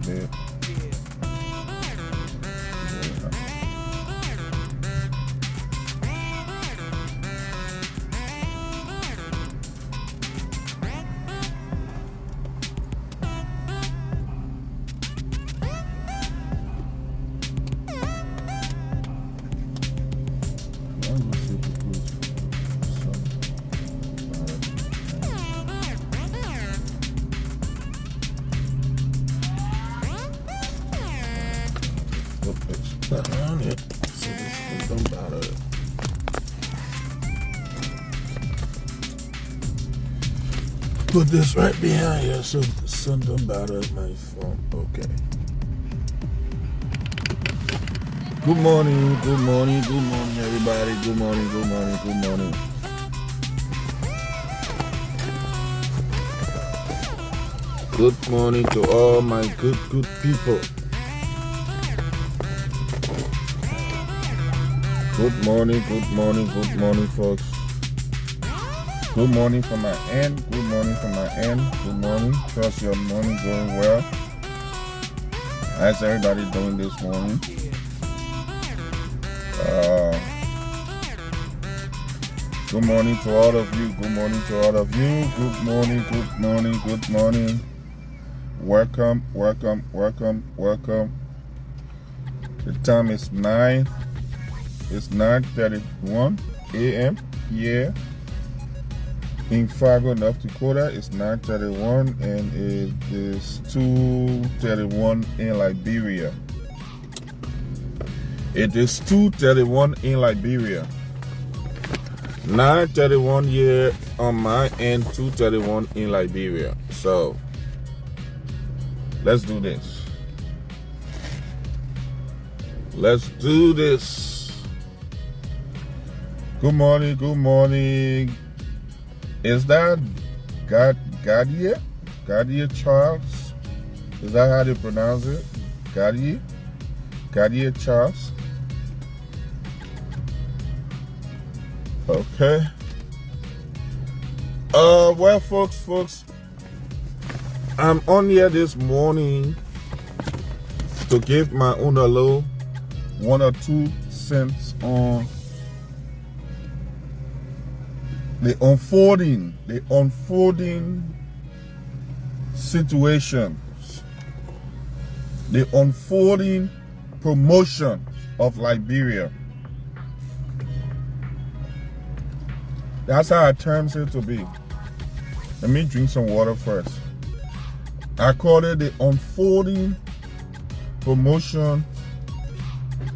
bit. Put this right behind here so something about my phone. Okay. Good morning, everybody. Good morning. Good morning to all my good people. Good morning, folks. Good morning from my end. Good morning. Trust your morning going well. How's everybody doing this morning? Good morning to all of you. Good morning. Welcome. The time is 9:31 a.m. here in Fargo, North Dakota. It's 9:31 and it is 2:31 in Liberia. It is 2:31 in Liberia. 9:31 here on my end, 2:31 in Liberia. So let's do this. Good morning. Is that Gadier Charles? Is that how they pronounce it? Gadier Charles? Okay. Well, folks, I'm on here this morning to give my own little 1 or 2 cents on the unfolding situations, the unfolding promotion of Liberia. That's how I terms it to be. Let me drink some water first. I call it the unfolding promotion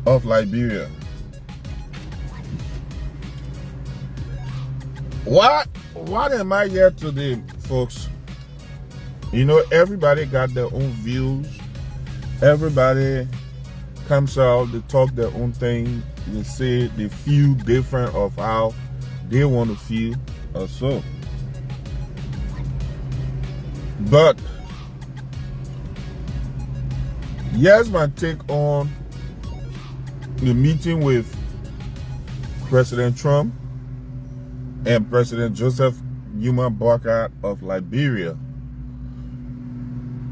of Liberia. What am I here today, folks? You know, everybody got their own views. Everybody comes out, they talk their own thing. They say they feel different of how they want to feel or so. But here's my take on the meeting with President Trump and President Joseph Numa Boakai of Liberia.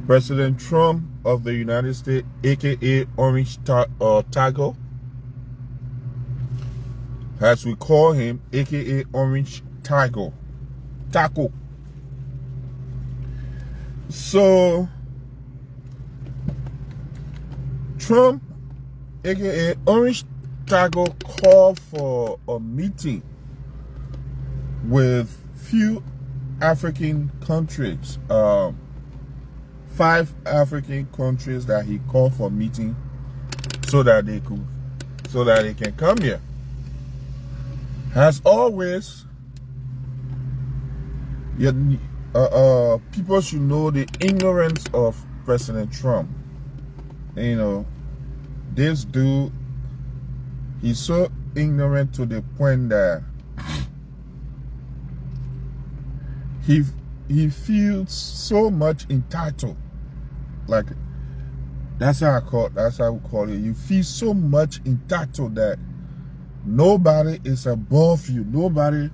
President Trump of the United States, aka Orange Taco, as we call him, aka Orange Taco. So Trump, aka Orange Taco, called for a meeting with few African countries, 5 African countries that he called for meeting so that they can come here. As always, people should know the ignorance of President Trump. You know, this dude, he's so ignorant to the point that he feels so much entitled. Like, that's how we call it. You feel so much entitled that nobody is above you. Nobody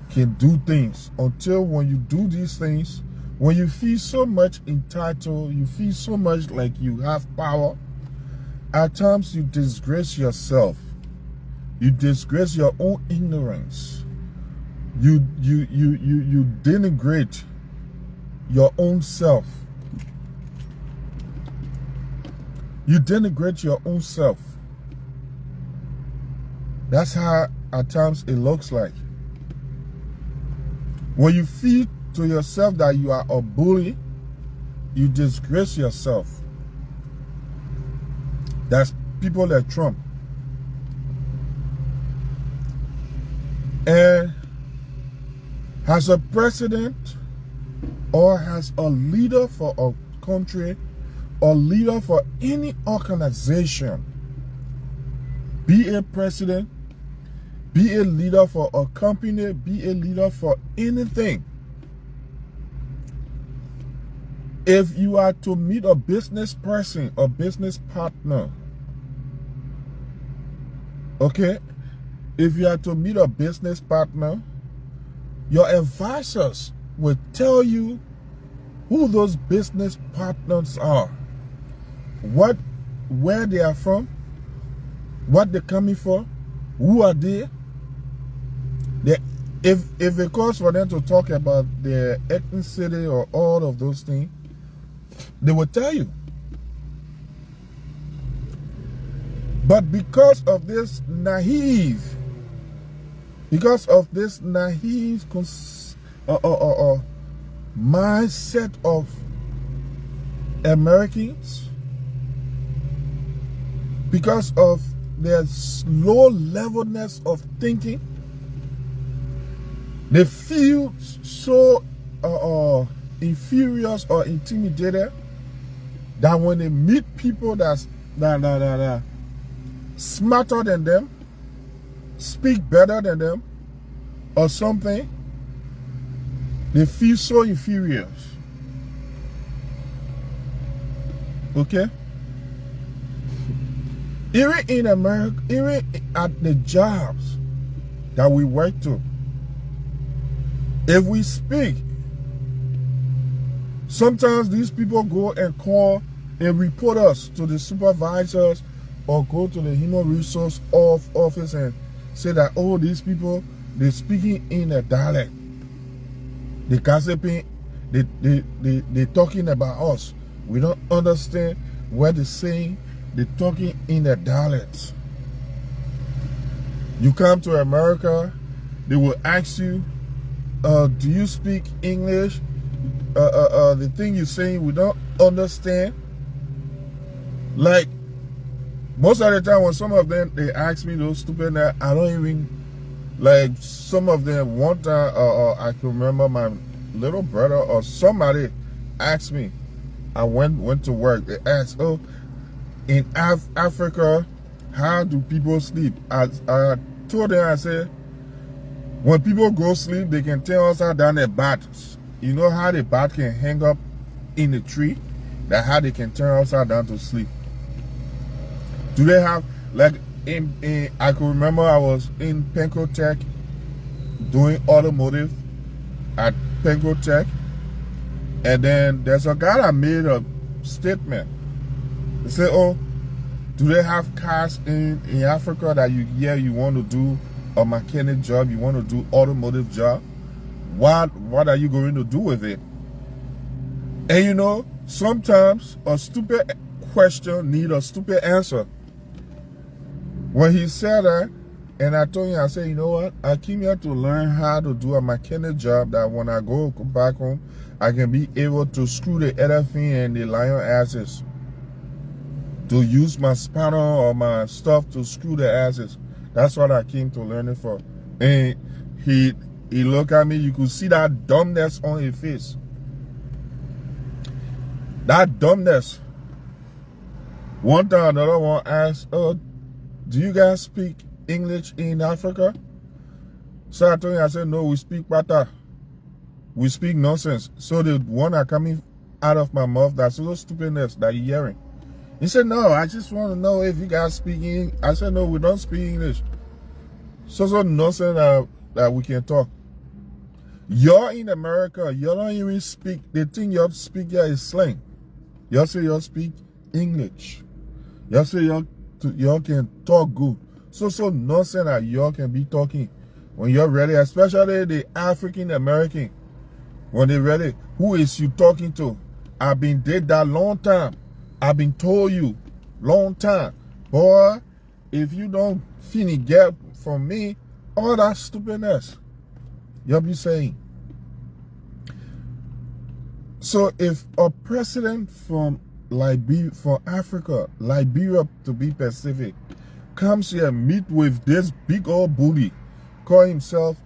can do things until when you do these things, When you feel so much entitled, you feel so much like you have power, at times you disgrace yourself. You disgrace your own ignorance. You denigrate your own self. You denigrate your own self. That's how at times it looks like. When you feel to yourself that you are a bully, you disgrace yourself. That's people like Trump. And as a president or as a leader for a country or leader for any organization, be a president, be a leader for a company, be a leader for anything. If you are to meet a business person or business partner, okay? If you are to meet a business partner, your advisors will tell you who those business partners are, where they are from, what they're coming for, who are they. If it calls for them to talk about their ethnicity or all of those things, they will tell you. But because of this naive mindset of Americans, because of their low levelness of thinking, they feel so inferior or intimidated that when they meet people that smarter than them, speak better than them, or something, they feel so inferior. Okay? Even in America, even at the jobs that we work to, if we speak, sometimes these people go and call and report us to the supervisors or go to the human resource office and say that, oh, these people, they're speaking in a dialect. They're gossiping, they're talking about us. We don't understand what they're saying. They're talking in a dialect. You come to America, they will ask you, do you speak English? The thing you're saying we don't understand. Like, most of the time when some of them, they ask me those stupid, I don't even, like, some of them, one time, I can remember my little brother or somebody asked me, I went to work, they asked, oh, in Africa, how do people sleep? I told them, I said, when people go sleep, they can turn upside down their bats. You know how the bat can hang up in the tree? That's how they can turn upside down to sleep. Do they have, like, I can remember I was in Penco Tech doing automotive at Penco Tech, and then there's a guy that made a statement. He said, oh, do they have cars in Africa that you want to do a mechanic job, you want to do automotive job? What are you going to do with it? And you know, sometimes a stupid question needs a stupid answer. When he said that, and I told him, I said, you know what? I came here to learn how to do a mechanic job that when I go back home, I can be able to screw the elephant and the lion asses. To use my spanner or my stuff to screw the asses. That's what I came to learn it for. And he looked at me, you could see that dumbness on his face. That dumbness. One time another one asked, oh, do you guys speak English in Africa? So I told him, I said, no, we speak Bata. We speak nonsense. So the one that coming out of my mouth, that's those stupidness that you're hearing. He said, no, I just want to know if you guys speak English. I said, no, we don't speak English. So nonsense that we can talk. You're in America, you don't even speak, the thing you speak here is slang. You say you speak English. You say you can talk good. So nonsense that you can be talking when you're ready, especially the African American. When they're ready, who is you talking to? I've been did that long time. I've been told you long time. Boy, if you don't finish get from me, all that stupidness you'll be saying. So if a president from Liberia, from Africa, Liberia to be Pacific, comes here and meet with this big old booty, call himself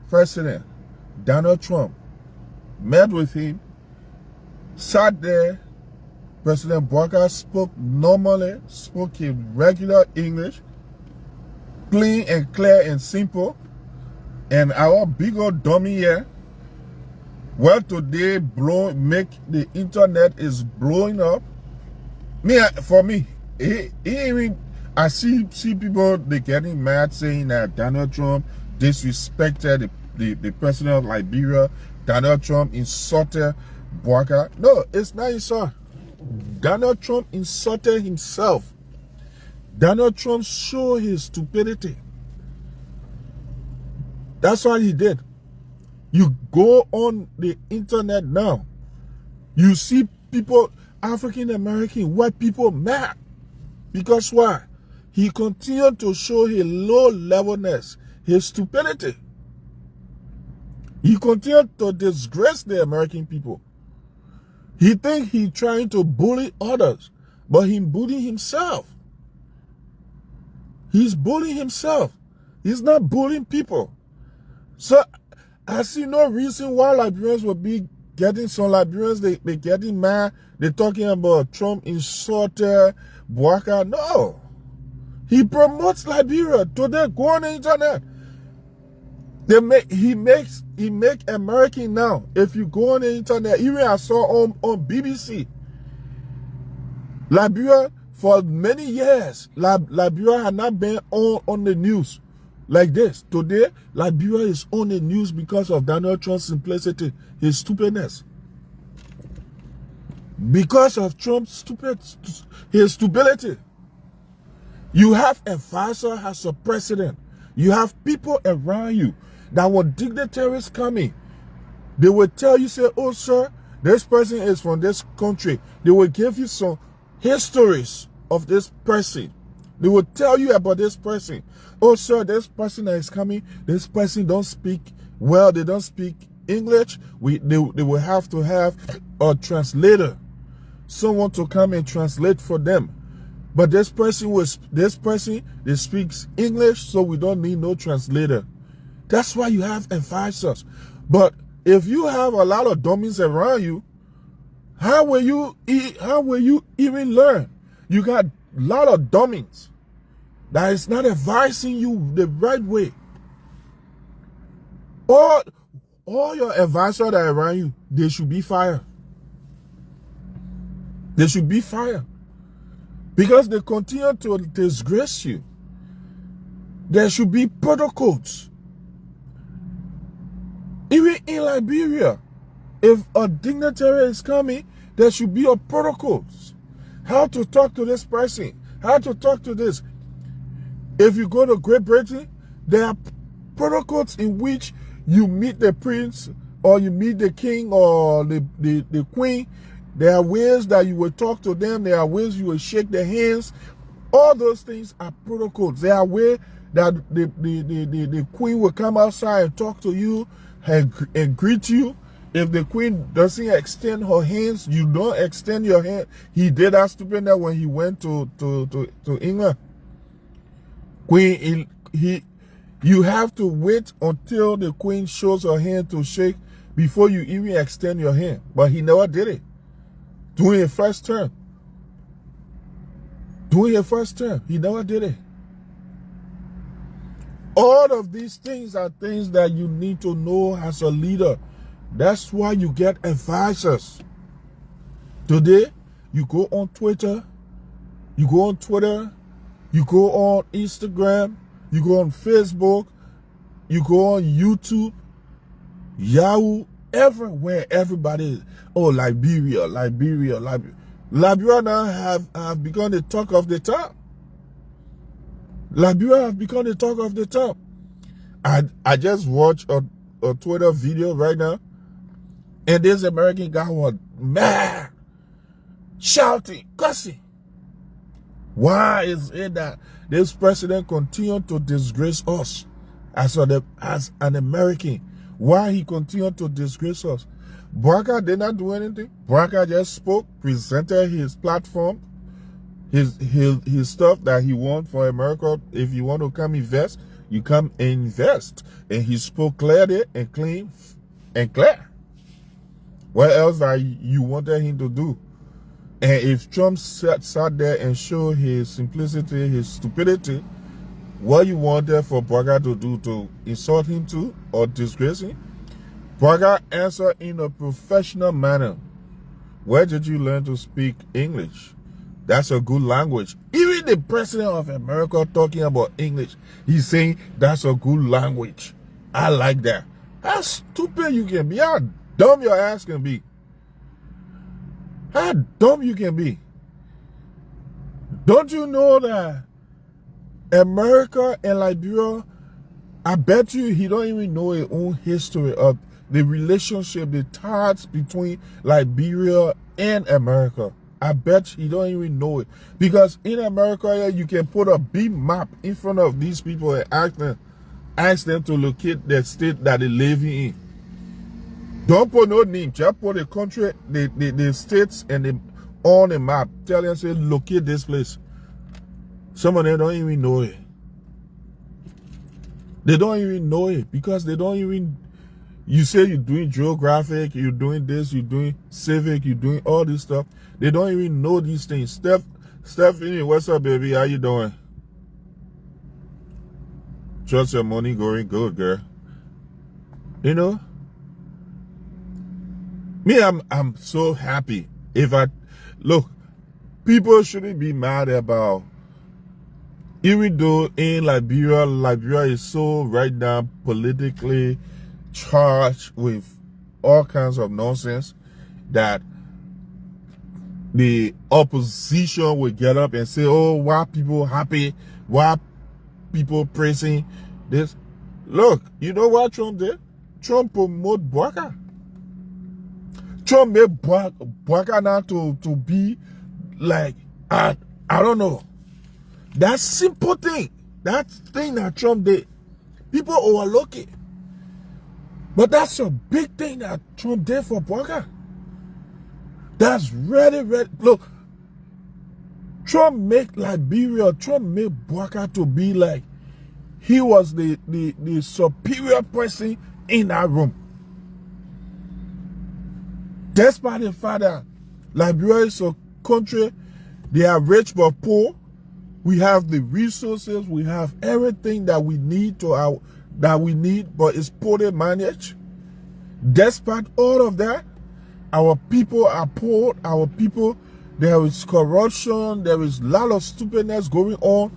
President Donald Trump, met with him, sat there, President Bouakai spoke normally, spoke in regular English, clean and clear and simple, and our big old dummy here, well, today make the internet is blowing up. For me, I see people they getting mad saying that Donald Trump disrespected the president of Liberia. Donald Trump insulted Bouakai. No, it's not insult. Donald Trump insulted himself. Donald Trump showed his stupidity. That's what he did. You go on the internet now, you see people, African American, white people mad. Because why? He continued to show his low levelness, his stupidity. He continued to disgrace the American people. He think he trying to bully others, but he bullying himself. He's bullying himself. He's not bullying people. So I see no reason why Liberians will be getting, some Liberians, they getting mad. They're talking about Trump insulted Bouakai. No. He promotes Liberia. Today, go on the internet. He make American now. If you go on the internet, even I saw on BBC, Liberia for many years, Liberia had not been on the news like this. Today, Liberia is on the news because of Donald Trump's simplicity, his stupidness. Because of Trump's his stupidity. You have a advisor as a president. You have people around you that when dignitaries coming, they will tell you, say, oh sir, this person is from this country. They will give you some histories of this person. They will tell you about this person. Oh sir, this person that is coming, this person don't speak well, they don't speak English. They will have to have a translator, someone to come and translate for them. But this person they speaks English, so we don't need no translator. That's why you have advisors. But if you have a lot of dummies around you, how will you even learn? You got a lot of dummies that is not advising you the right way. All your advisors that are around you, they should be fired. They should be fired. Because they continue to disgrace you. There should be protocols. Even in Liberia, if a dignitary is coming, there should be a protocols. How to talk to this person. How to talk to this. If you go to Great Britain, there are protocols in which you meet the prince or you meet the king or the queen. There are ways that you will talk to them. There are ways you will shake their hands. All those things are protocols. There are ways that the queen will come outside and talk to you and greet you. If the queen doesn't extend her hands, you don't extend your hand. He did that stupid when he went to England. Queen, you have to wait until the queen shows her hand to shake before you even extend your hand. But he never did it. During his first term. He never did it. All of these things are things that you need to know as a leader. That's why you get advisors. Today, you go on Twitter, you go on Instagram, you go on Facebook, you go on YouTube, Yahoo everywhere. Everybody, oh, Liberia. Liberia now have become the talk of the town. Liberia have become the talk of the town. I just watched a Twitter video right now, and this American guy was mad, shouting, cussing. Why is it that this president continued to disgrace us as an American? Why he continued to disgrace us? Barack did not do anything. Barack just spoke, presented his platform, his stuff that he wants for America. If you want to come invest, you come invest. And he spoke clearly and clean and clear. What else that you wanted him to do? And if Trump sat there and showed his simplicity, his stupidity, what you wanted for Barack to do, to insult him to or disgrace him, Barack answered in a professional manner. Where did you learn to speak English? That's a good language. Even the president of America talking about English, he's saying that's a good language. I like that. How stupid you can be. How dumb your ass can be. How dumb you can be. Don't you know that America and Liberia, I bet you he don't even know his own history of the relationship, the ties between Liberia and America. I bet he don't even know it. Because in America, you can put a big map in front of these people and ask them to locate the state that they live in. Don't put no name. Just put the country, the states, and on the map. Tell them, say, locate this place. Some of them don't even know it. They don't even know it because they don't even. You say you're doing geographic, you're doing this, you're doing civic, you're doing all this stuff. They don't even know these things. Stephanie, what's up, baby? How you doing? Trust your money going good, girl. You know? Me, I'm so happy. Look, people shouldn't be mad about, even though in Liberia is so right now politically charged with all kinds of nonsense, that the opposition will get up and say, oh, why people happy? Why people praising this? Look, you know what Trump did? Trump promoted Barack. Trump made Barack now to be like, I don't know. That simple thing, that thing that Trump did, people overlook it. But that's a big thing that Trump did for Barack. That's really, look, Trump made Liberia, Trump made Barack to be like, he was the superior person in that room. Despite the fact that Liberia is a country, they are rich but poor. We have the resources, we have everything that we need but it's poorly managed. Despite all of that, our people are poor. Our people, there is corruption, there is a lot of stupidness going on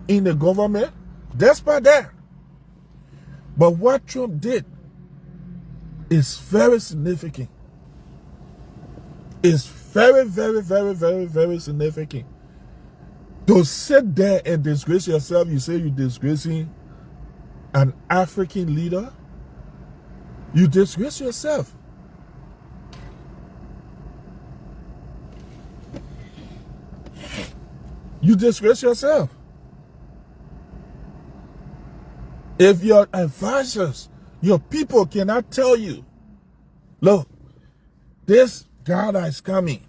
in the government. Despite that. But what Trump did is very significant. It's very, very, very, very, very significant. To sit there and disgrace yourself, you say you're disgracing an African leader, you disgrace yourself. You disgrace yourself. If your advisors, your people cannot tell you, look, this guy that is coming,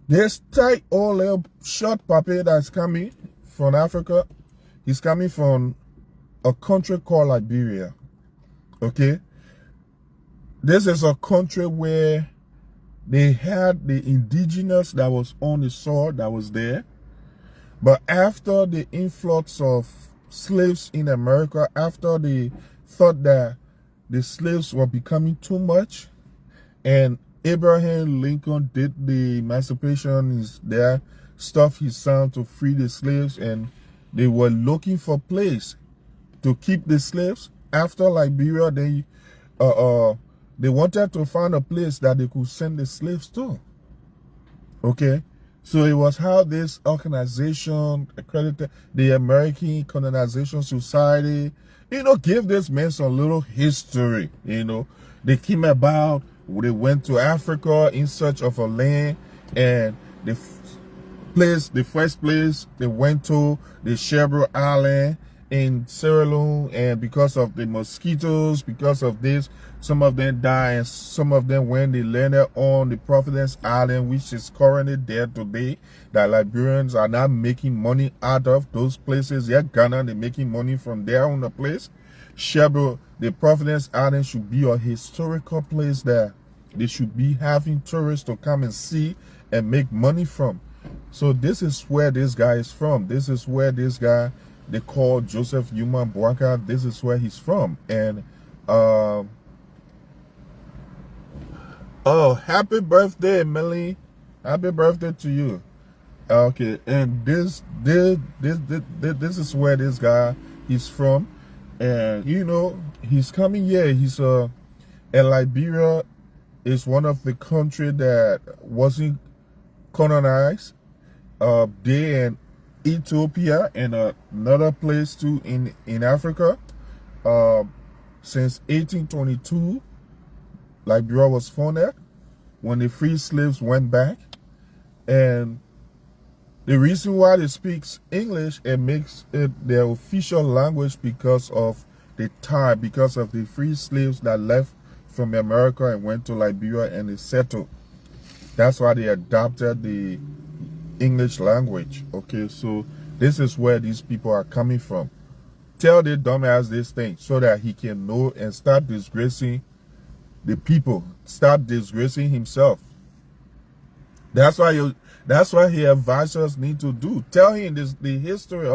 this tight old little short puppy that is coming from Africa, he's coming from a country called Liberia. Okay? This is a country where they had the indigenous that was on the soil that was there. But after the influx of slaves in America, after they thought that the slaves were becoming too much, and Abraham Lincoln did the emancipation, is there, stuffed his son to free the slaves, and they were looking for a place to keep the slaves. After Liberia, then they wanted to find a place that they could send the slaves to. Okay, so it was how this organization accredited the American Colonization Society, give this man some little history. They came about, they went to Africa in search of a land, and the first place they went to, the Cherbourg Island in Sierra Leone, and because of the mosquitoes, because of this, some of them died, and some of them, when they landed on the Providence Island, which is currently there today, that Liberians are not making money out of those places. Yeah, Ghana, they're making money from there on the place. Cherbourg, the Providence Island should be a historical place that they should be having tourists to come and see and make money from. So this is where this guy is from. This is where this guy, they call Joseph Yuma Boaka, this is where he's from. And oh, happy birthday, Millie. Happy birthday to you. Okay, and this is where this guy is from. And he's coming here. He's and Liberia is one of the country that wasn't colonized. They and Ethiopia and another place too in Africa. Since 1822, Liberia was founded when the free slaves went back. And the reason why they speak English and makes it their official language because of the time, because of the free slaves that left from America and went to Liberia and they settled. That's why they adopted the English language. Okay, so this is where these people are coming from. Tell the dumbass this thing so that he can know and start disgracing the people, start disgracing himself. That's why he advisors need to do. Tell him the history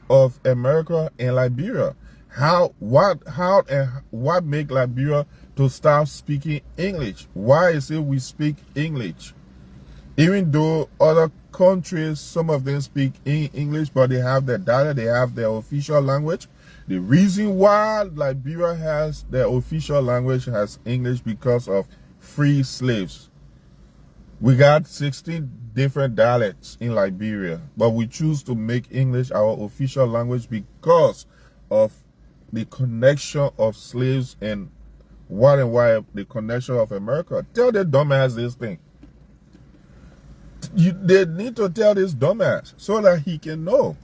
of America and Liberia. What make Liberia to start speaking English? Why is it we speak English? Even though other countries, some of them speak English, but they have their data, they have their official language. The reason why Liberia has their official language as English because of free slaves. We got 16 different dialects in Liberia, but we choose to make English our official language because of the connection of slaves and why the connection of America. Tell the dumbass this thing. They need to tell this dumbass so that he can know.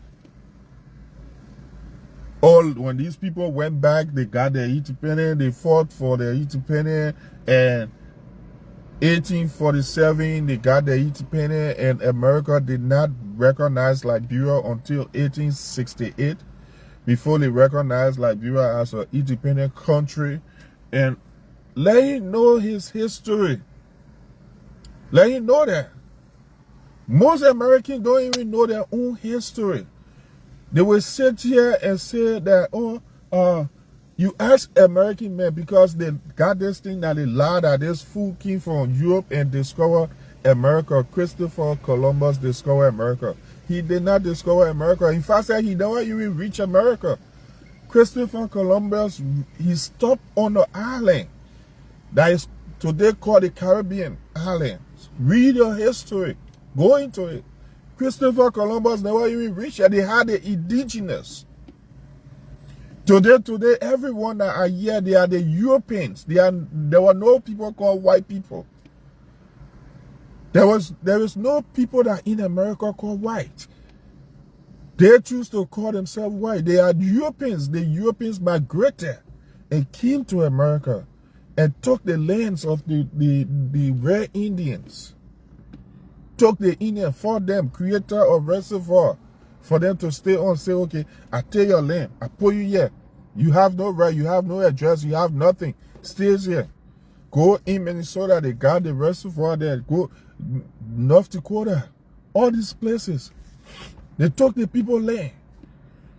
When these people went back, they got their independence, they fought for their independence, and 1847, they got their independence, and America did not recognize Liberia until 1868, before they recognized Liberia as an independent country. And let him know his history. Let him know that. Most Americans don't even know their own history. They will sit here and say that, you ask American men because they got this thing that they lied that this fool came from Europe and discovered America. Christopher Columbus discovered America. He did not discover America. In fact, he never even reached America. Christopher Columbus, he stopped on the island that is today called the Caribbean Islands. Read your history. Go into it. Christopher Columbus never even reached it. They had the indigenous. Today, everyone that are here, they are the Europeans. There were no people called white people. There is no people that in America called white. They choose to call themselves white. They are Europeans. The Europeans migrated and came to America and took the lands of the Red Indians. Took the Indian for them, created a reservoir for them to stay on. Say, okay, I take your land, I put you here. You have no right, you have no address, you have nothing. Stays here. Go in Minnesota, they got the reservoir there. Go North Dakota, all these places. They took the people land.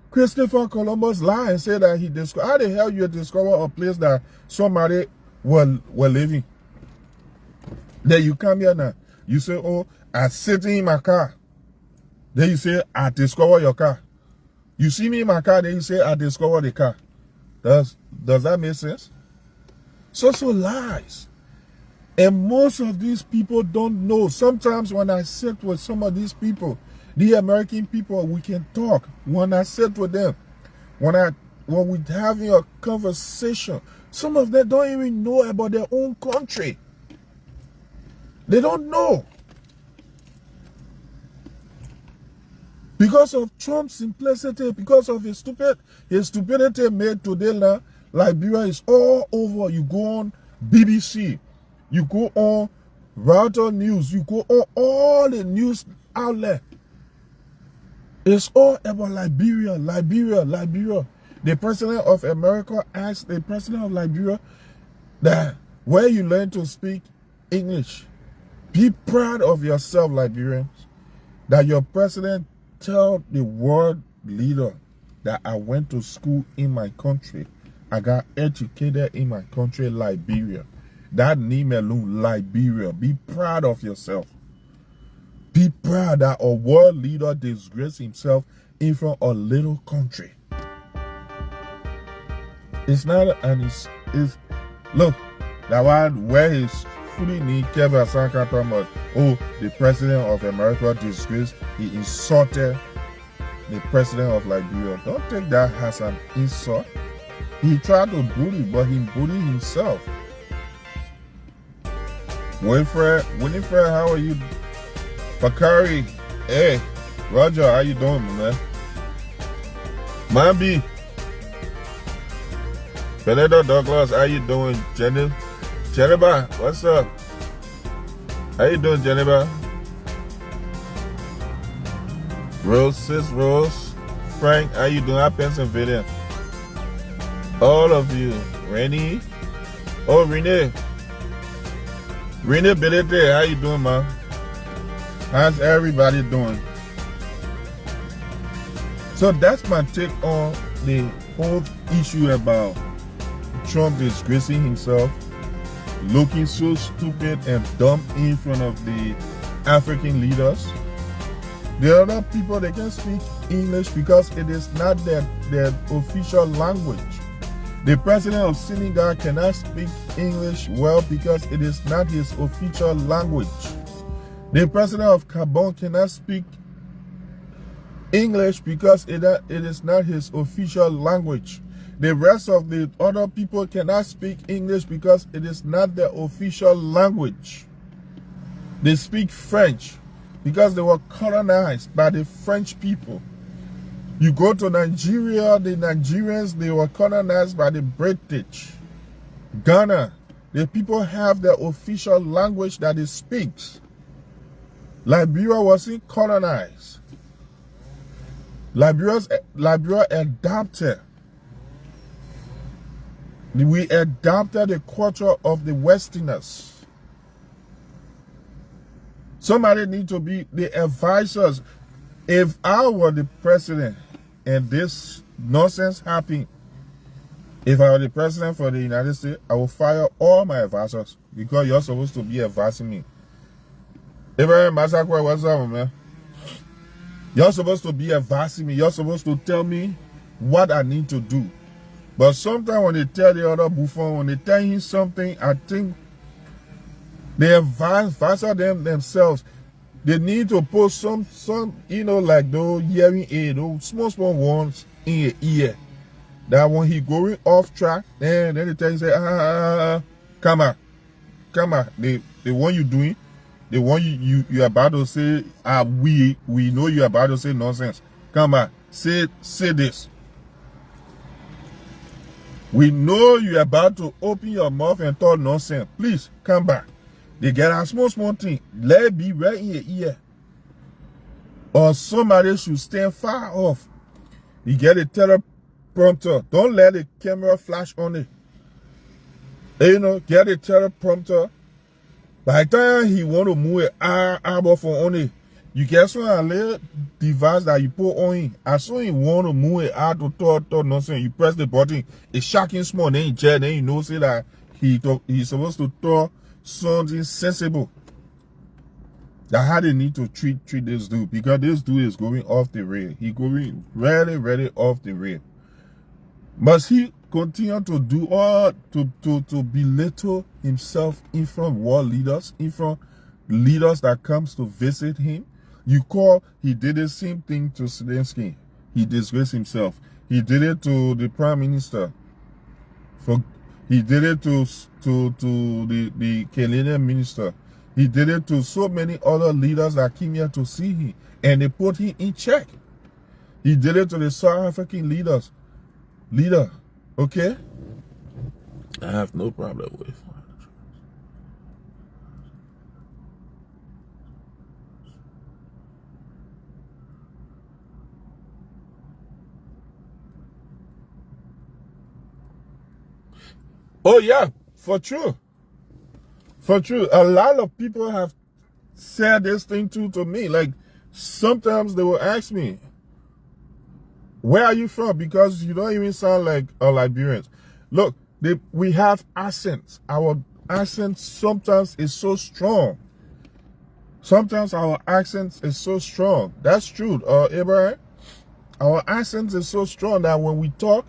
Christopher Columbus lied and said that he discovered. How the hell you discover a place that somebody were living? Then you come here now. You say, oh, I'm sitting in my car. Then you say, I discover your car. You see me in my car, then you say, I discover the car. Does that make sense? So lies. And most of these people don't know. Sometimes when I sit with some of these people, the American people, we can talk. When I sit with them, when we're having a conversation, some of them don't even know about their own country. They don't know. Because of Trump's simplicity, because of his stupidity made today now, Liberia is all over. You go on BBC, you go on Reuters News, you go on all the news outlets. It's all about Liberia, Liberia, Liberia. The president of America asked the president of Liberia that where you learn to speak English. Be proud of yourself, Liberians, that your president tell the world leader that I went to school in my country. I got educated in my country, Liberia. That name alone, Liberia. Be proud of yourself. Be proud that a world leader disgraced himself in front of a little country. It's not, and it's look, that one where he's fully naked, oh, the president of America disgraced, he insulted the president of Liberia. Don't take that as an insult. He tried to bully, but he bullied himself. Winifred, how are you? Bakari, hey, Roger, how you doing, man? Mambi, Benedicto Douglas, how you doing? Jennifer, what's up? How you doing, Jennifer? Rose, sis Rose, Frank, how you doing? I'm Pennsylvania. All of you, Rennie. Oh, Renee. Renee Belete, how you doing, man? How's everybody doing? So that's my take on the whole issue about Trump disgracing himself, looking so stupid and dumb in front of the African leaders. The other people, they can speak English because it is not their official language. The president of Senegal cannot speak English well because it is not his official language. The president of Gabon cannot speak English because it is not his official language. The rest of the other people cannot speak English because it is not their official language. They speak French because they were colonized by the French people. You go to Nigeria, the Nigerians, they were colonized by the British. Ghana, the people have their official language that they speak. Liberia wasn't colonized. Liberia adapted. We adapted the culture of the Westerners. Somebody need to be the advisors. If I were the president and this nonsense happened, if I were the president for the United States, I would fire all my advisors because you're supposed to be advising me. Abraham Masakwe, what's up, man? You're supposed to be advising me. You're supposed to tell me what I need to do. But sometimes when they tell the other buffon, when they tell him something, I think the advisor themselves, they need to put some, like those hearing aid, those small ones in your ear. That when he going off track, then they tell you, say, come on. The one you doing, the one you about to say, we know you about to say nonsense. Come on, say this. We know you're about to open your mouth and talk nonsense. Please, come back. They get a small thing. Let it be right in your ear. Or somebody should stand far off. You get a teleprompter. Don't let the camera flash on it. Get a teleprompter. By the time he want to move it, on it, you get some little device that you put on him. As soon as you want to move it out to talk nonsense, you press the button. It's shocking small. Then you know say that he's supposed to talk something sensible. That's how they need to treat this dude, because this dude is going off the rail. He's going really, really off the rail. Must he continue to do all to belittle himself in front of world leaders, in front of leaders that comes to visit him. He did the same thing to Zelensky. He disgraced himself. He did it to the prime minister. He did it to the Canadian minister. He did it to so many other leaders that came here to see him, and they put him in check. He did it to the South African leader. Okay? I have no problem with it. Oh yeah, for true. For true. A lot of people have said this thing too to me. Like, sometimes they will ask me, where are you from? Because you don't even sound like a Liberian. Look, we have accents. Our accent sometimes is so strong. Sometimes our accent is so strong. That's true, Abraham. Our accent is so strong that when we talk,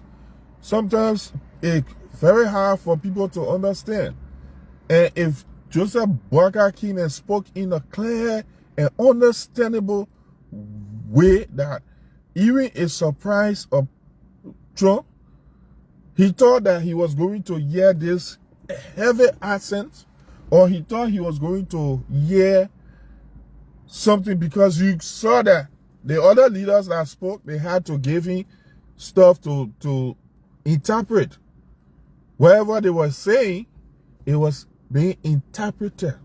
sometimes it's very hard for people to understand. And if Joseph Boakai came and spoke in a clear and understandable way that even a surprise of Trump, he thought that he was going to hear this heavy accent, or he thought he was going to hear something, because you saw that the other leaders that spoke, they had to give him stuff to interpret. Whatever they were saying, it was being interpreted.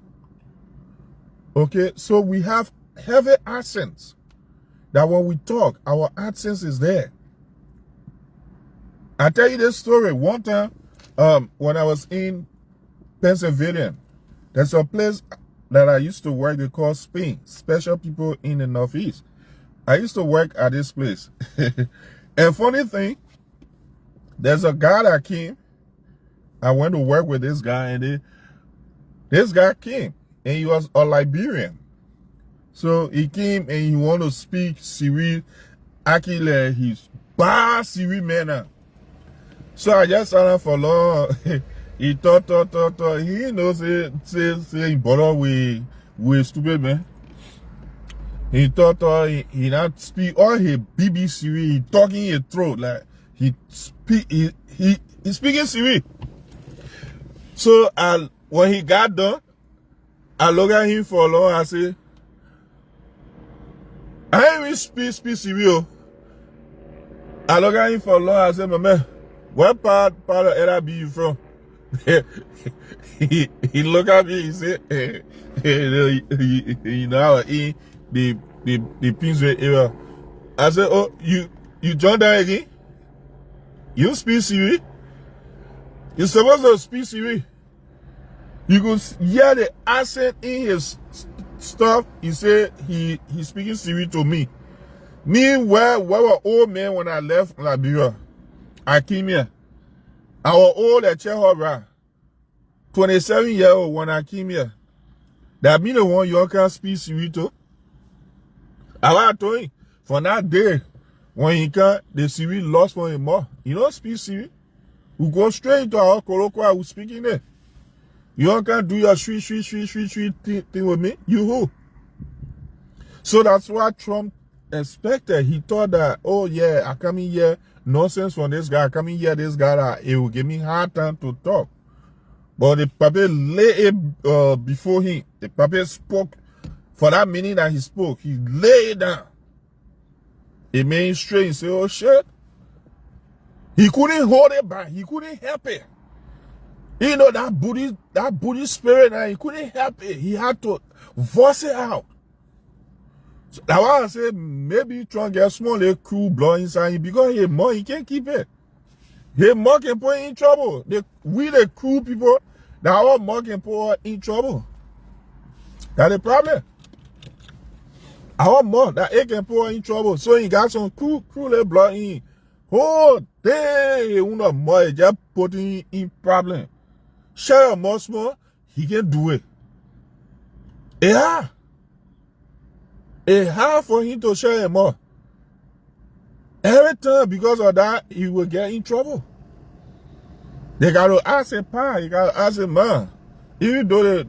Okay, so we have heavy accents that when we talk, our accent is there. I tell you this story. One time, when I was in Pennsylvania, there's a place that I used to work, they call Spain, special people in the Northeast. I used to work at this place. And funny thing, there's a guy that came. I went to work with this guy, and this guy came, and he was a Liberian. So he came and he wanted to speak Siri, Akile, he's bad Siri man. So I just sat down for long. He thought. He knows it, say, brother, we stupid man. He thought he not speak all his BBC Siri, he talking his throat, like he speaking Siri. So when he got done, I look at him for long, I say, I ain't even speak Siri. I look at him for long, I say, my man, what part of LRB you from? he look at me, he say, you know how I eat the pins area. I said, oh, you joined that again? You speak Siri? You're supposed to speak Siri. You could hear the accent in his stuff. He said he's speaking Siri to me. Meanwhile, we were old men when I left Liberia. I came here. I was old at Chehora. 27-year-old when I came here. That mean the one you can speak Siri to. I told him, from that day, when he can, the Siri lost for him more. You don't speak Siri. We go straight into our colloquial, we speaking there. You can't do your sweet thing with me. You who? So that's what Trump expected. He thought that, oh yeah, I come in here, nonsense from this guy. I come in here, this guy, that it will give me hard time to talk. But the paper lay it before him. The paper spoke for that minute that he spoke. He lay it down. It made him straight and say, oh shit. He couldn't hold it back. He couldn't help it. You know, that Buddhist spirit, he couldn't help it. He had to voice it out. So that's why I said maybe Trump get small little cool blood inside him, because he can't keep it. His mom can put him in trouble. We the cool people, that our mom can put in trouble. That's the problem. Our mom, that it can put in trouble. So he got some cool little blood in him. Oh, they una more just putting in problem. Share more small, he can do it. It's hard for him to share more. Every time, because of that, he will get in trouble. They got to ask a pa, you got to ask a man. Even though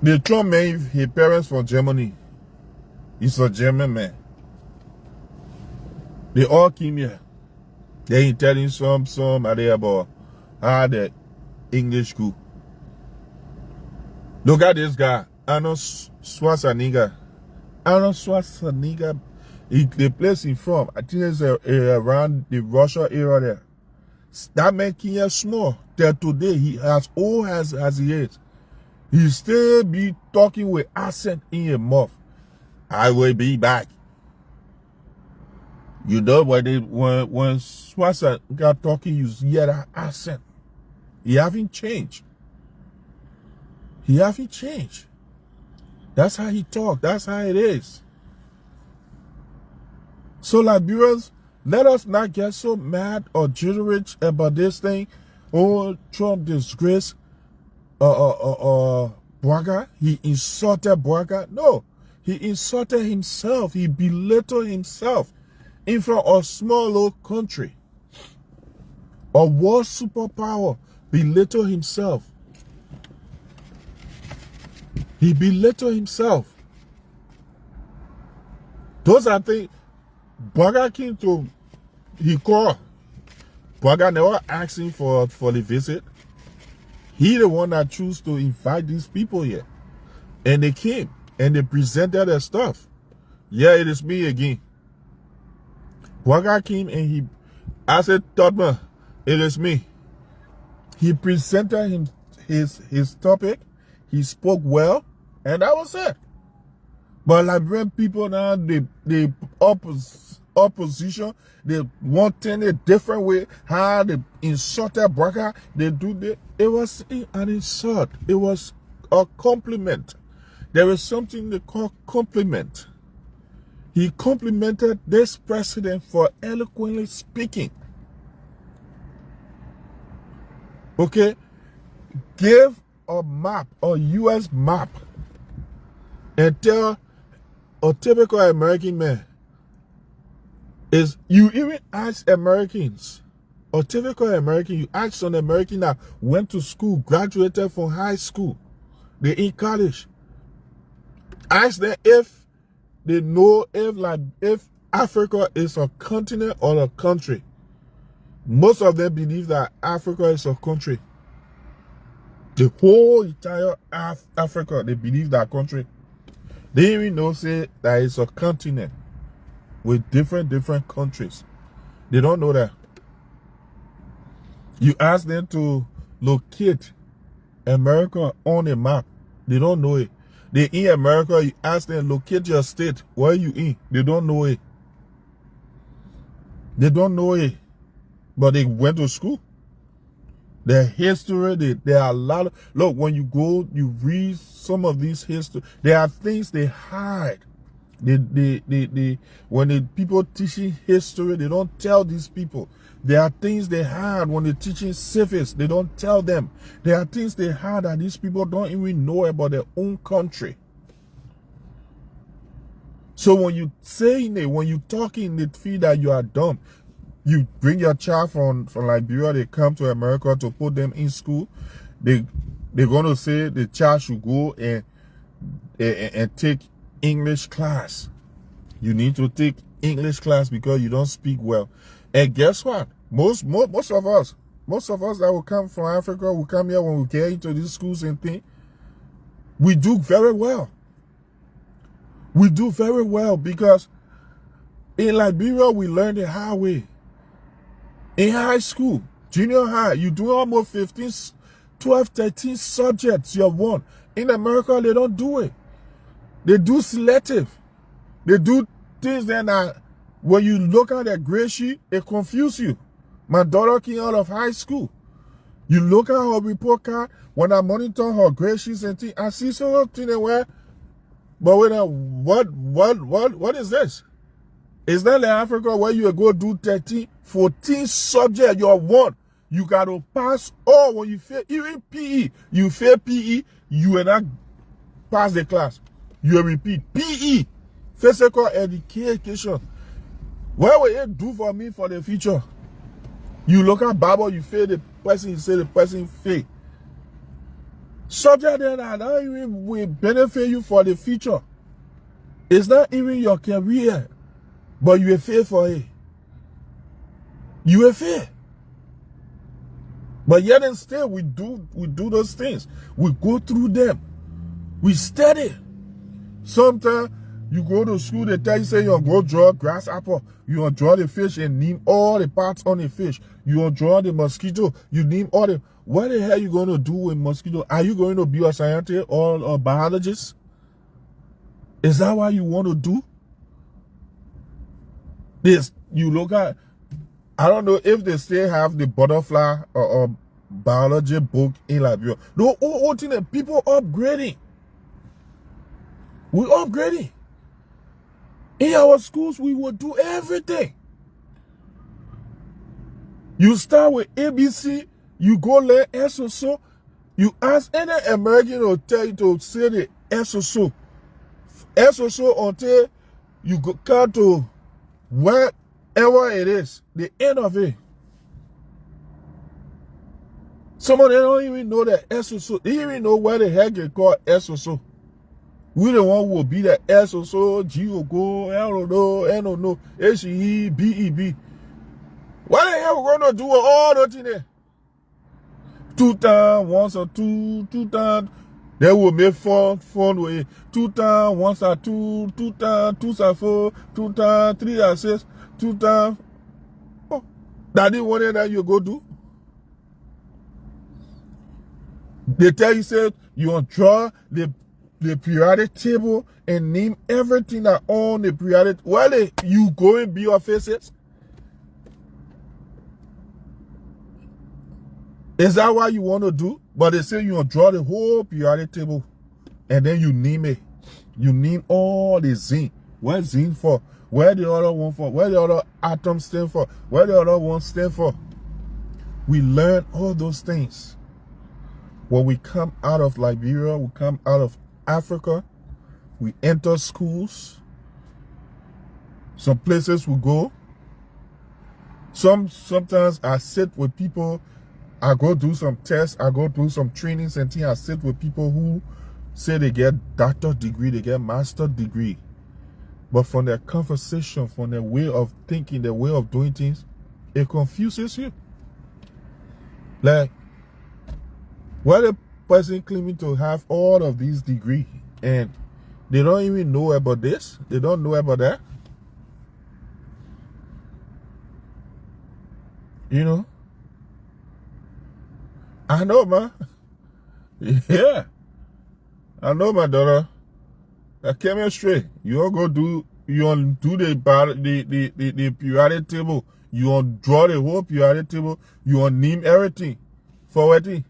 the Trump man, his parents from Germany, he's a German man. They all came here. They telling some are there about how the English school. Look at this guy, Arnold Schwarzenegger. Arnold Schwarzenegger, the place he's from, I think it's around the Russia area there. That man came here small. Till today, he as old as he is. He still be talking with accent in your mouth. I will be back. You know when Schwarzenegger talking, you hear that accent. He haven't changed. He haven't changed. That's how he talk. That's how it is. So Liberians, let us not get so mad or jittery about this thing. Oh, Trump disgrace Braga. He insulted Braga. No, he insulted himself. He belittled himself in front of a small little country. A world superpower belittled himself. He belittled himself. Those are things. Braga came to, he called. Braga never asked him for the visit. He the one that chose to invite these people here. And they came and they presented their stuff. Yeah, it is me again. Braga came and I said, Todman, it is me. He presented his topic. He spoke well. And that was it. But Liberian people now, the opposition, they want in a different way. How they insulted Braga, they do that. It was an insult. It was a compliment. There is something they call compliment. He complimented this president for eloquently speaking. Okay? Give a map, a U.S. map, and tell a typical American man is, you even ask Americans, a typical American, you ask an American that went to school, graduated from high school, they in college, ask them if they know if Africa is a continent or a country. Most of them believe that Africa is a country. The whole entire Africa, they believe that country. They even know say that it's a continent with different countries. They don't know that. You ask them to locate America on a map. They don't know it. They in America, you ask them, locate your state. Where you in? They don't know it. They don't know it. But they went to school. Their history, there are a lot of, look, when you go, you read some of these history, there are things they hide. When the people teaching history, they don't tell these people. There are things they hide when they're teaching civics, they don't tell them. There are things they hide that these people don't even know about their own country. So when you saying it, when you talking, they feel that you are dumb. You bring your child from Liberia, they come to America to put them in school. They're going to say the child should go and take English class. You need to take English class because you don't speak well. And guess what? Most of us that will come from Africa, will come here when we get into these schools and things, we do very well. We do very well because in Liberia, we learn the hard way. In high school, junior high, you do almost 15, 12, 13 subjects you have won. In America, they don't do it. They do selective. They do things that when you look at their grade sheet, it confuses you. My daughter came out of high school. You look at her report card, when I monitor her grade sheets and things, I see something where, but what is this? Is that like Africa where you go do 13, 14 subjects you have won? You got to pass all. When you fail, even PE, you fail PE, you will not pass the class. You will repeat. PE, physical education. What will it do for me for the future? You look at Bible, you feel the person, you say the person faith. Subject that not even will benefit you for the future. It's not even your career, but you are faith for it. You are faith. But yet and still, we do those things. We go through them. We study. Sometimes you go to school, they tell you, say, you're going to draw a grasshopper. You're going to draw the fish and name all the parts on the fish. You're going to draw the mosquito. You name all the... What the hell are you going to do with mosquito? Are you going to be a scientist or a biologist? Is that what you want to do? This, you look at... I don't know if they still have the butterfly or biology book in Liberia. The whole thing that people upgrading. We upgrading. In our schools, we will do everything. You start with ABC, you go learn SSO. You ask any American to tell you to say the SSO. SSO until you go come to wherever it is, the end of it. Some of them don't even know that SSO. They don't even know where the heck they call SSO. We the one who will be the SSO, GOGO, I don't know, HE, BEB. What the hell we gonna do with all those things there? 2 times, once or two times. They will make fun with it. 2 times, once or two times, 2 or 4, 2 times, 3 or 6, 2 times. Oh, that is one that you go do. They tell you, say, you want to draw the periodic table and name everything that on the periodic. Well, you go and be your faces. Is that what you want to do? But they say you want to draw the whole periodic table and then you name it. You name all the zinc. What zinc for? Where the other one for? Where the other atom stand for? Where the other one stand for? We learn all those things. When we come out of Liberia, we come out of Africa, we enter schools. Some places we go. Sometimes I sit with people. I go do some tests. I go do some trainings and things. I sit with people who say they get doctorate degree, they get master degree. But from their conversation, from their way of thinking, their way of doing things, it confuses you. Like, why the person claiming to have all of these degrees and they don't even know about this? They don't know about that? You know? I know, man. Yeah. I know, my daughter. I came here straight. You all go do, you want to do the periodic table. You want to draw the whole periodic table. You want to name everything. For what thing?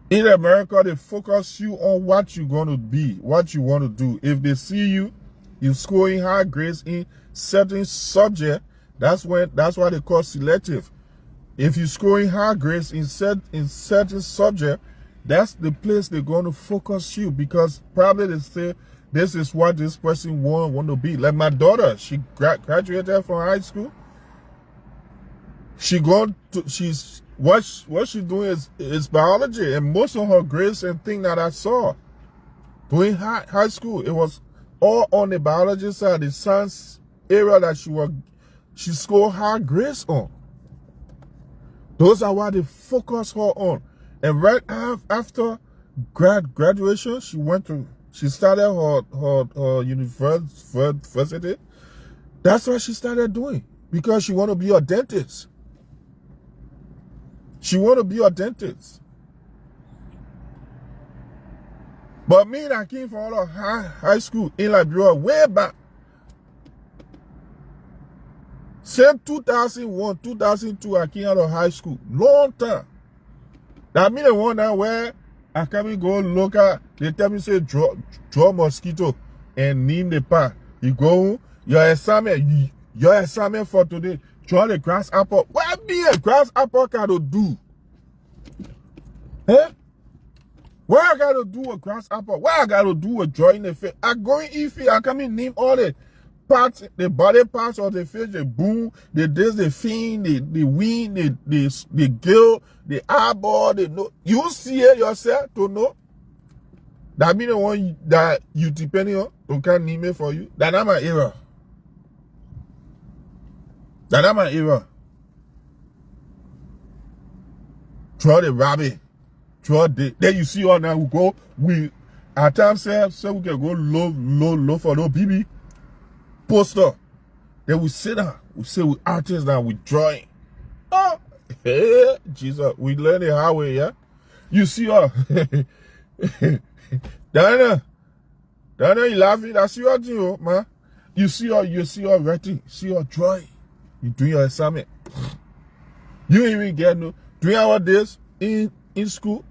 In America, they focus you on what you're going to be, what you want to do. If they see you scoring high grades in certain subject, that's why they call selective. If you're scoring high grades in certain subject, that's the place they're going to focus you, because probably they say this is what this person want to be. Like my daughter, she graduated from high school. What she's doing is biology, and most of her grades and things that I saw during high school, it was all on the biology side, the science area that she scored high grades on. Those are what they focus her on. And right after graduation, she started her university. That's what she started doing, because she want to be a dentist. She want to be a dentist. But me, I came from all high school in Liberia way back. Same 2001, 2002, I came out of high school. Long time. That mean the one now where I can go look at, they tell me, say, draw mosquito and name the part. You go, your assignment for today, draw the grasshopper. What be a grasshopper got to do? Huh? What I got to do a grasshopper? What I got to do a drawing the face? I go in Ife, I come in name all the parts, the body parts of the fish, the bone, the this, the fin, the wing, the gill, the eyeball, the nose. You see it yourself to know. That means the one that you depending on to can name it for you. That's my error. That's my error. Try the rabbit. Try the. Then you see all now we go. We at times say we can go low for no BB poster. Then we sit down. We say we artists now. We drawing. Oh, hey, Jesus. We learn the hard way, yeah. You see all. Dana, you laughing? I see what you, man. You see all writing, see all drawing. You doing your assignment. You even get no 3 hour days in school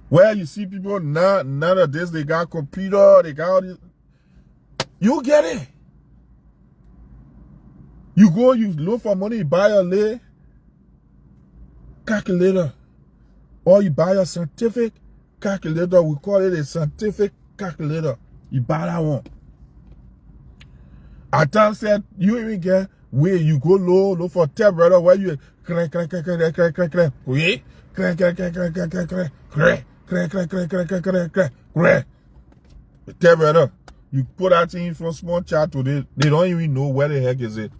where you see people nowadays they got computer, they got all this. You get it. You go, you look for money, you buy a lay calculator, or you buy a scientific calculator. We call it a scientific calculator. You buy that one. At times said you even get where you go low for tape brother where you crack. Tape brother. You put that thing from small chat to they don't even know where the heck is it.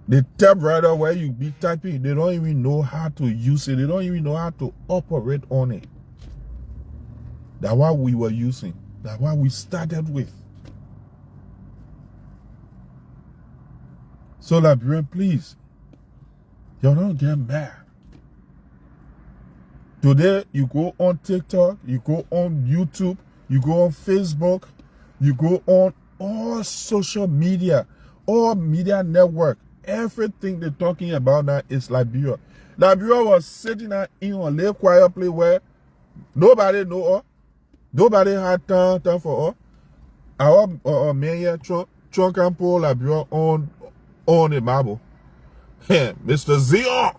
The tab writer where you be typing, they don't even know how to use it. They don't even know how to operate on it. That's what we were using. That's what we started with. So Liberian, please, you don't get mad. Today, you go on TikTok, you go on YouTube, you go on Facebook, you go on all social media, all media network. Everything they're talking about now is Liberia. Liberia was sitting in a live quiet place where nobody know her. Nobody had time for her. Our mayor, Trump can pull Liberia on the marble. Mr. Zion.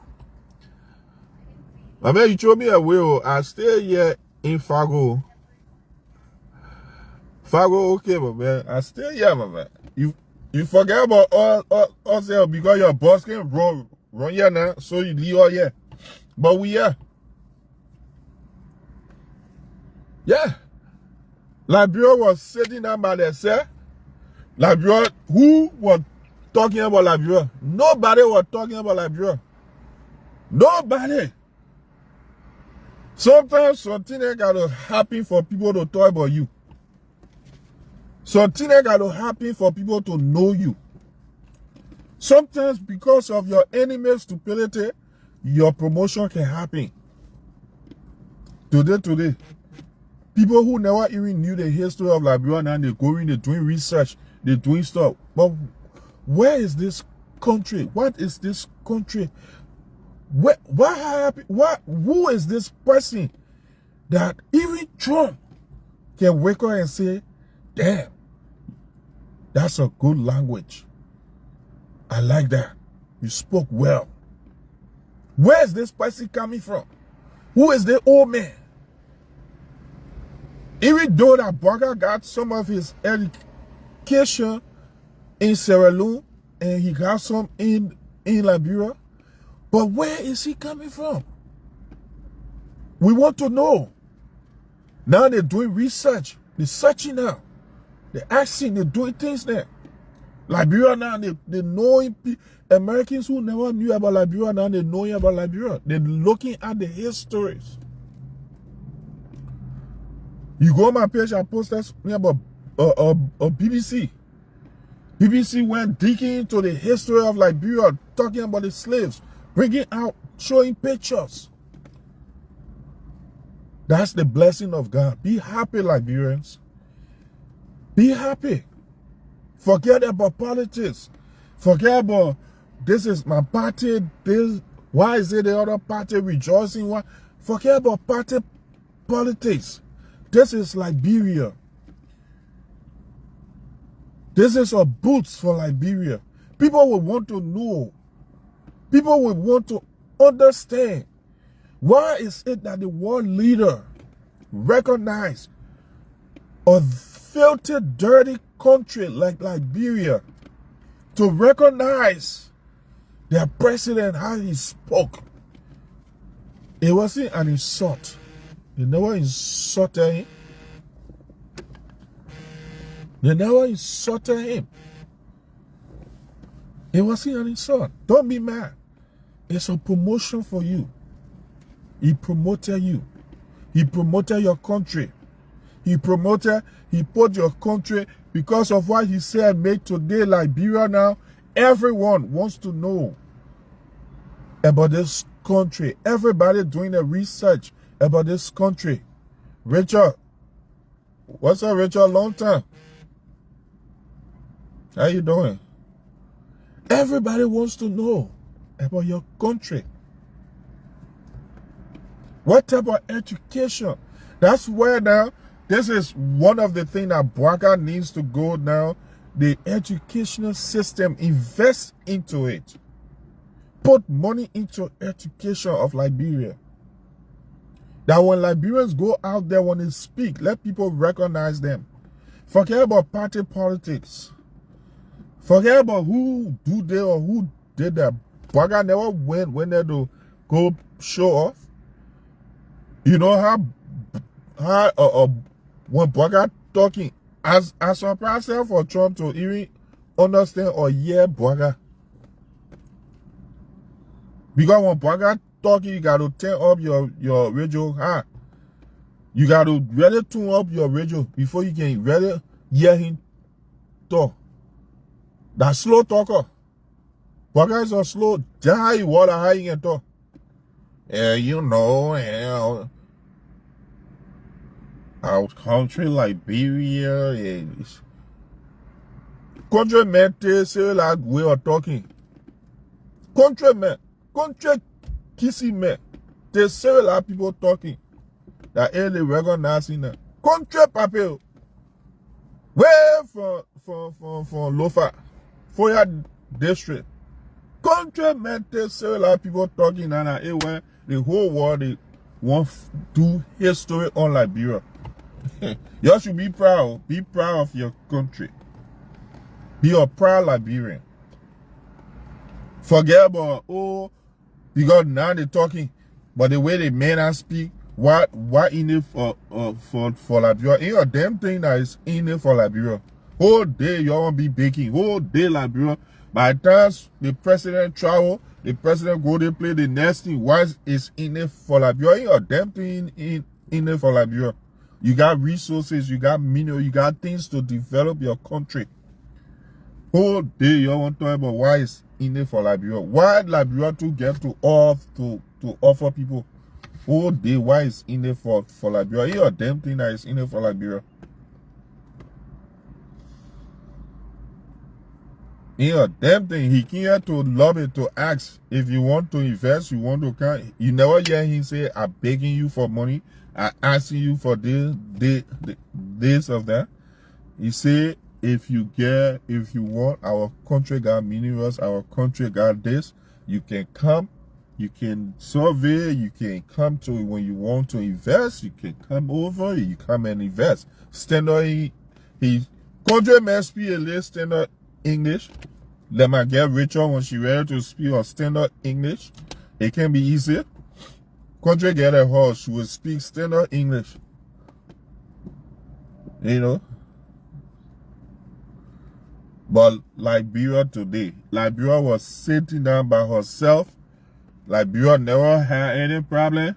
I mean, you told me a will. I stay here in Fargo. Fargo, okay, my man. I stay here, my man. You forget about us here because your boss can run here now, so you leave all here. But we here. Yeah. Liberia was sitting down by themselves. Liberia, who was talking about Liberia? Nobody was talking about Liberia. Nobody. Sometimes something gotta happen for people to talk about you. Something gotta happen for people to know you. Sometimes because of your enemy's stupidity, your promotion can happen. Today, people who never even knew the history of Liberia now they're going, they're doing research, they're doing stuff. But where is this country? What is this country? What happened? Who is this person that even Trump can wake up and say, damn, that's a good language. I like that. You spoke well. Where is this person coming from? Who is the old man? Even though that Burger got some of his education in Sierra Leone and he got some in Liberia, but where is he coming from? We want to know. Now they're doing research. They're searching now. They're asking, they're doing things there. Liberia now, they're knowing Americans who never knew about Liberia now, they're knowing about Liberia. They're looking at the histories. You go on my page, I posted about BBC. BBC went digging into the history of Liberia, talking about the slaves, bringing out, showing pictures. That's the blessing of God. Be happy, Liberians. Be happy. Forget about politics. Forget about this is my party. This, why is it the other party rejoicing? Why? Forget about party politics. This is Liberia. This is a boots for Liberia. People will want to know. People will want to understand. Why is it that the world leader recognized a filthy, dirty country like Liberia to recognize their president, how he spoke. It wasn't an insult. They never insulted him. They never insulted him. It wasn't an insult. Don't be mad. It's a promotion for you. He promoted you. He promoted your country. He put your country, because of what he said, made today Liberia now. Everyone wants to know about this country. Everybody doing the research about this country. Rachel. What's up, Rachel? Long time. How you doing? Everybody wants to know about your country. What type of education? That's where now, this is one of the things that Bouaga needs to go now. The educational system, invest into it. Put money into education of Liberia. That when Liberians go out there, when they speak, let people recognize them. Forget about party politics. Forget about who do they or who did that. Bouaga never went there to go show off. You know how when Bouaga talking, as surprised for Trump to even understand or hear Bouaga. Because when Bouaga talking, you got to turn up your radio high. You got to really tune up your radio before you can really hear him talk. That slow talker. Bouaga is a slow, just how you water, how you can talk. Yeah, you know, our country, Liberia, is countrymen, they say like we are talking. Countrymen, country kissy men, they say like people talking. That they recognizing them. Country people, way from Lofa, for your district. Countrymen, they say like people talking, and where the whole world they want to do history on Liberia. You should be proud. Be proud of your country. Be a proud Liberian. Forget about, because now they're talking, but the way they may not speak, what in it for Liberia? Ain't a damn thing that is in it for Liberia. Whole day you want to be baking. Whole day Liberia. By the time the president travel, the president go to play the next thing. What is in it for Liberia? Ain't a damn thing in it for Liberia. You got resources, you got minerals, you got things to develop your country. Whole day you want to talk about why is in it for Liberia. Why Liberia to get to offer people whole day why is in it for Liberia. Ain't a damn thing that is in it for Liberia. Ain't a damn thing. He came here to lobby, to ask if you want to invest, you want to come. You never hear him say, I'm begging you for money. I asking you for this of that. He say, if you want, our country got minerals, our country got this, you can come, you can survey, you can come to when you want to invest, you can come over, you come and invest. Standard, he country must speak a little standard English. Let me get Rachel when she ready to speak on standard English. It can be easy. Country get a horse, she will speak standard English. You know? But Liberia today, Liberia was sitting down by herself. Liberia never had any problem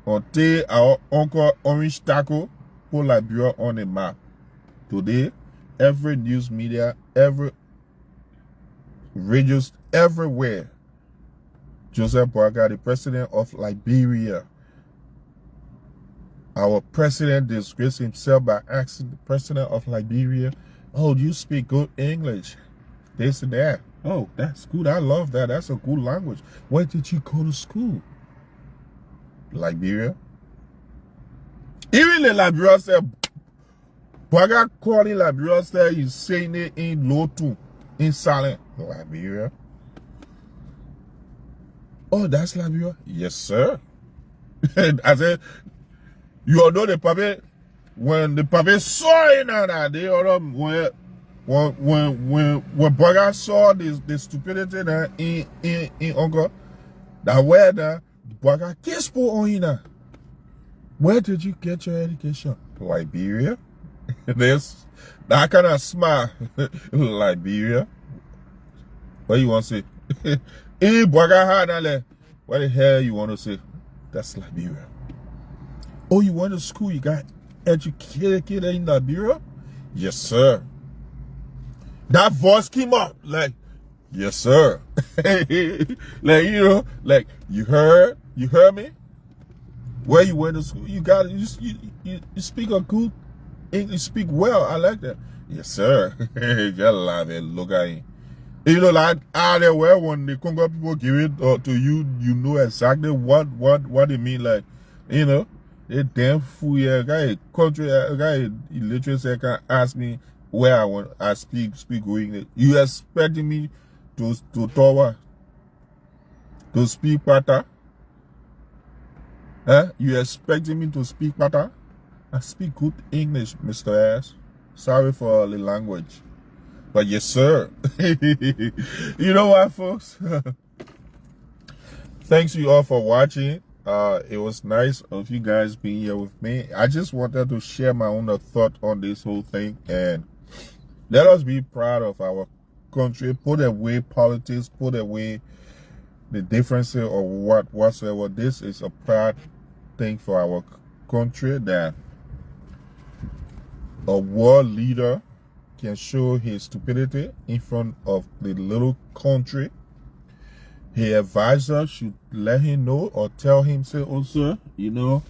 until our uncle Orange Taco put Liberia on the map. Today, every news media, every radios, everywhere, Joseph Bouaga, the president of Liberia. Our president disgraced himself by asking the president of Liberia, oh, you speak good English. This and that. Oh, that's good. I love that. That's a good language. Where did you go to school? Liberia. Even the Liberia said, Bouaga calling Liberia said he's saying it in low tone, in silent. Liberia. Oh, that's Liberia? Yes, sir. I said, you all know the puppet. when the puppet saw it that day, or when Bugger saw the stupidity that in Uncle, that where the Bugger kiss on you. Where did you get your education? Liberia. That kind of smile. Liberia. What you want to say? Hey, Bugger, what the hell you want to say? That's Liberia. Oh, you went to school? You got educated in Liberia? Yes, sir. That voice came up like, yes, sir. Like, you know, like, you heard me? Where you went to school? You got you speak a good English, speak well. I like that. Yes, sir. Just love it. Look at it. You know, like out there where when the Congo people give it to you, you know exactly what they mean. Like, you know, they damn fool. Yeah, guy illiterate can ask me where I speak English. You expecting me to speak Pata? Huh? You expecting me to speak Pata? I speak good English, Mr. Ass. Sorry for the language. But yes, sir. You know what, folks? Thanks you all for watching. It was nice of you guys being here with me. I just wanted to share my own thought on this whole thing, and let us be proud of our country. Put away politics, put away the differences or whatsoever. This is a proud thing for our country, that a world leader can show his stupidity in front of the little country. His advisor should let him know or tell him, say, oh, sir, you know,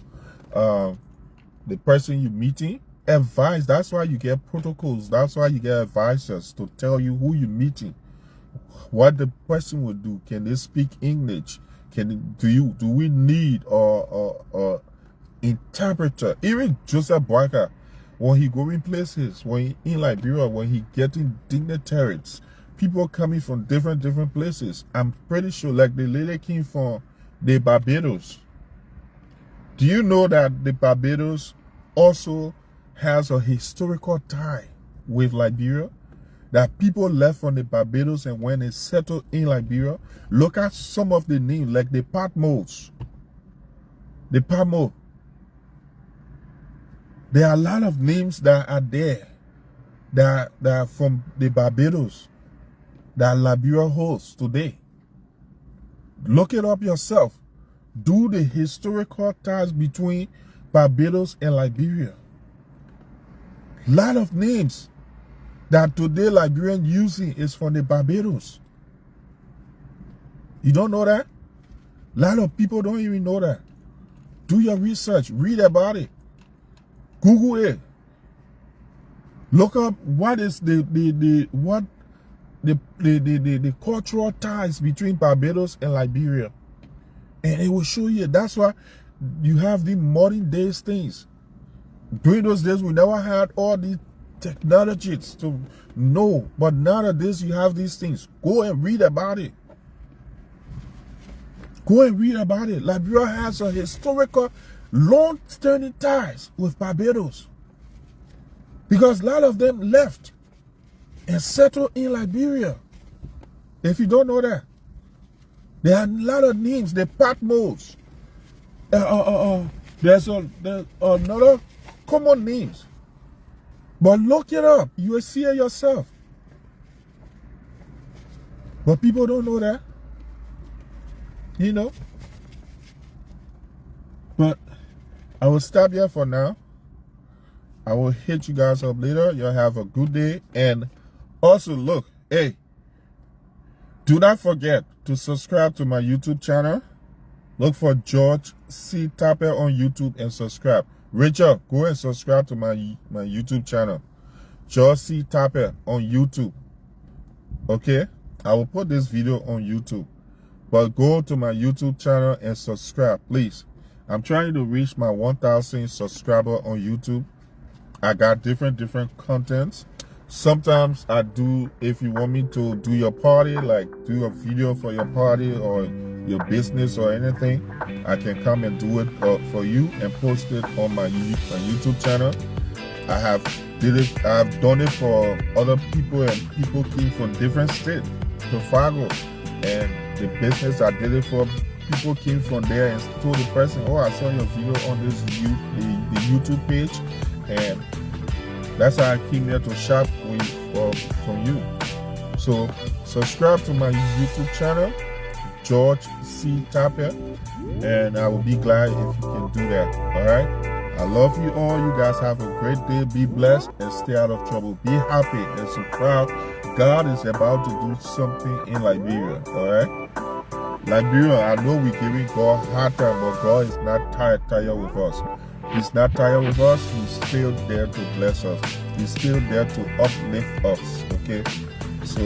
the person you're meeting, advise. That's why you get protocols. That's why you get advisors to tell you who you're meeting, what the person will do. Can they speak English? Do we need a interpreter? Even Joseph Boakai, when he going places, when he in Liberia, when he getting dignitaries, people coming from different places. I'm pretty sure, like the lady came from the Barbados. Do you know that the Barbados also has a historical tie with Liberia? That people left from the Barbados and when they settled in Liberia, look at some of the names, like the Patmos. The Patmos. There are a lot of names that are there that are from the Barbados that Liberia holds today. Look it up yourself. Do the historical ties between Barbados and Liberia. A lot of names that today Liberian using is from the Barbados. You don't know that? A lot of people don't even know that. Do your research. Read about it. Google it. Look up what is the cultural ties between Barbados and Liberia, and it will show you. That's why you have the modern days things. During those days, we never had all these technologies to know, but nowadays you have these things. Go and read about it. Go and read about it. Liberia has a historical, long-standing ties with Barbados, because a lot of them left and settled in Liberia. If you don't know that, there are a lot of names. The Patmos. There's another common names. But look it up. You will see it yourself. But people don't know that. You know. But I will stop here for now. I will hit you guys up later. Y'all have a good day. And also, look, hey, do not forget to subscribe to my YouTube channel. Look for George C. Tapper on YouTube and subscribe. Rachel, go and subscribe to my YouTube channel. George C. Tapper on YouTube. Okay? I will put this video on YouTube. But go to my YouTube channel and subscribe, please. I'm trying to reach my 1,000 subscriber on YouTube. I got different contents. Sometimes I do, if you want me to do your party, like do a video for your party or your business or anything, I can come and do it for you and post it on my YouTube channel. I've done it for other people, and people came from different states to Fargo, and the business I did it for, people came from there and told the person, oh, I saw your video on this the YouTube page, and that's how I came here to shop from you. So subscribe to my YouTube channel, George C. Tapia, and I will be glad if you can do that. All right. I love you all. You guys have a great day. Be blessed and stay out of trouble. Be happy and so proud. God is about to do something in Liberia. All right. Liberia, I know we're giving God a hard time, but God is not tired with us. He's not tired with us. He's still there to bless us. He's still there to uplift us. Okay. So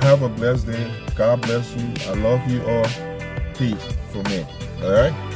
have a blessed day. God bless you. I love you all. Peace for me. All right.